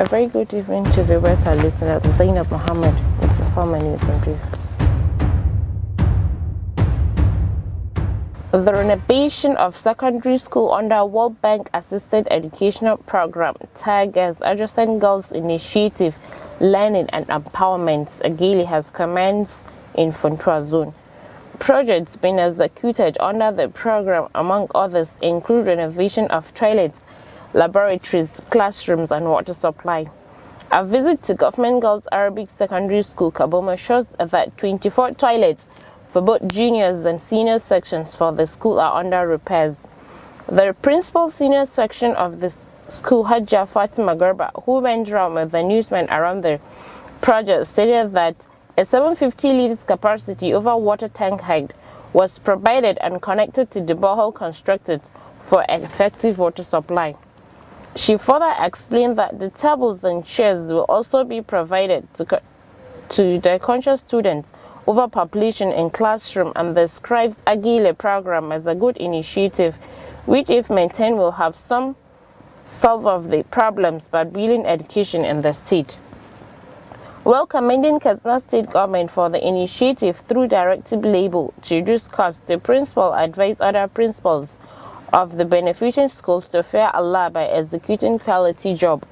A very good evening to the weather listener. Zainab Mohammed with Safalma News in Brief. The renovation of secondary school under World Bank Assisted Educational Program tagged as Adjacent Girls Initiative Learning and Empowerment Agili has commenced in Fontua Zone. Projects being executed under the program, among others, include renovation of toilets, laboratories, classrooms, and water supply. A visit to Government Girls Arabic Secondary School, Kaboma, shows that 24 toilets for both juniors and senior sections for the school are under repairs. The principal senior section of the school, Hajja Fatima Garba, who went around with the newsmen around the project, stated that a 750 liters capacity over water tank height was provided and connected to the borehole constructed for effective water supply. She further explained that the tables and chairs will also be provided to the conscious students over population in classroom, and describes Agile program as a good initiative, which if maintained will have some solve of the problems by building education in the state. While commending Katsina State Government for the initiative through directive label to reduce costs, the principal advised other principals of the benefiting schools to fear Allah by executing quality job.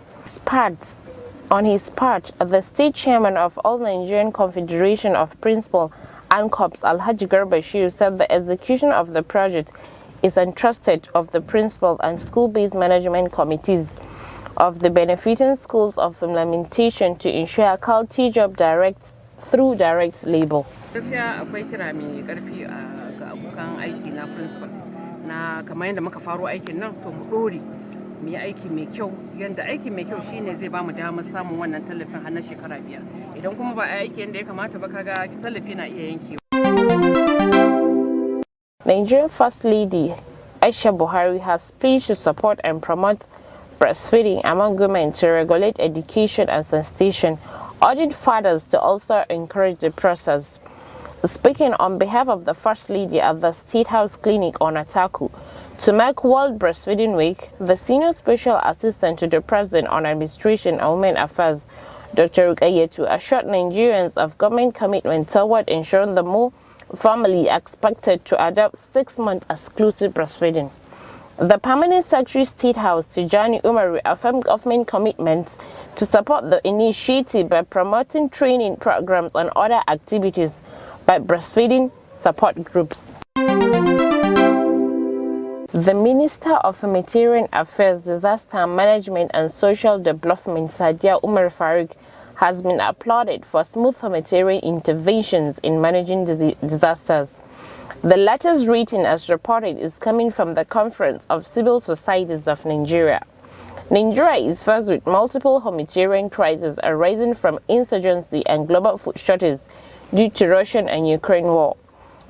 On his part, the state chairman of All Nigerian Confederation of Principal and Corps, Alhaji Garba Shiru, said the execution of the project is entrusted of the principal and school-based management committees of the benefiting schools of implementation to ensure quality job through direct label. Na kamar yadda muka faro aikin nan to mu dore mu yi aiki mai kyau, yanda aiki mai kyau shine zai ba mu damar samun wannan tallafin har na shekara 5 idan kuma ba aiki yanda ya kamata ba kaga tallafi na iya yankewa. Nigerian First Lady Aisha Buhari has pledged to support and promote breastfeeding among women to regulate education and sanitation, urging fathers to also encourage the process. Speaking on behalf of the First Lady at the State House Clinic on Ataku to mark World Breastfeeding Week, the Senior Special Assistant to the President on Administration and Women Affairs, Dr. Rukayetu, assured Nigerians of government commitment toward ensuring the more family expected to adopt 6-month exclusive breastfeeding. The Permanent Secretary State House, Tijani Umaru, affirmed government commitments to support the initiative by promoting training programs and other activities by breastfeeding support groups. The Minister of Humanitarian Affairs, Disaster Management and Social Development, Sadia Umar Farouk, has been applauded for smooth humanitarian interventions in managing disasters. The latest rating, as reported, is coming from the Conference of Civil Societies of Nigeria. Nigeria is faced with multiple humanitarian crises arising from insurgency and global food shortages due to Russian and Ukraine war.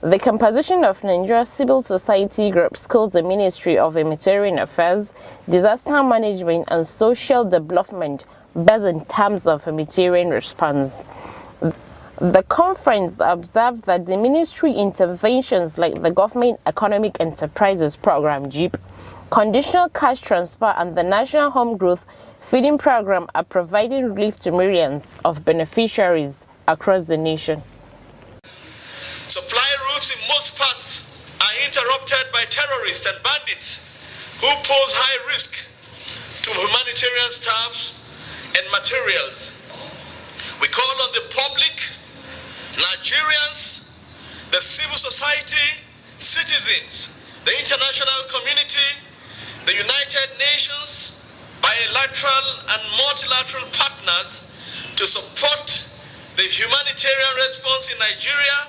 The composition of Nigeria's civil society groups calls the Ministry of Humanitarian Affairs, Disaster Management and Social Development based in terms of humanitarian response. The conference observed that the ministry interventions like the Government Economic Enterprises Program (GEP), conditional cash transfer, and the National Home Growth Feeding Program are providing relief to millions of beneficiaries across the nation. Supply routes in most parts are interrupted by terrorists and bandits who pose high risk to humanitarian staffs and materials. We call on the public, Nigerians, the civil society, citizens, the international community, the United Nations, bilateral and multilateral partners to support the humanitarian response in Nigeria.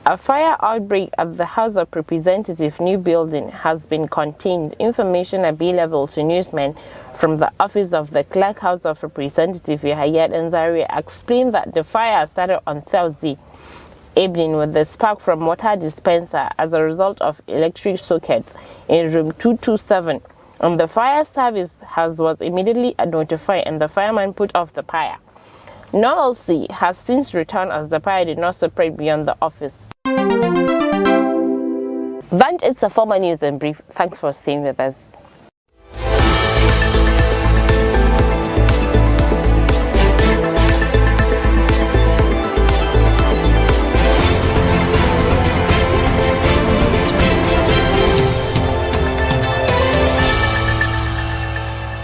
A fire outbreak at the House of Representatives new building has been contained. Information available to newsmen from the office of the Clerk House of Representatives Yahya Nzari explained that the fire started on Thursday evening with the spark from water dispenser as a result of electric sockets in room 227. And the fire service was immediately notified and the fireman put off the fire. Normalcy has since returned as the fire did not spread beyond the office. That is Safalma News in Brief. Thanks for staying with us.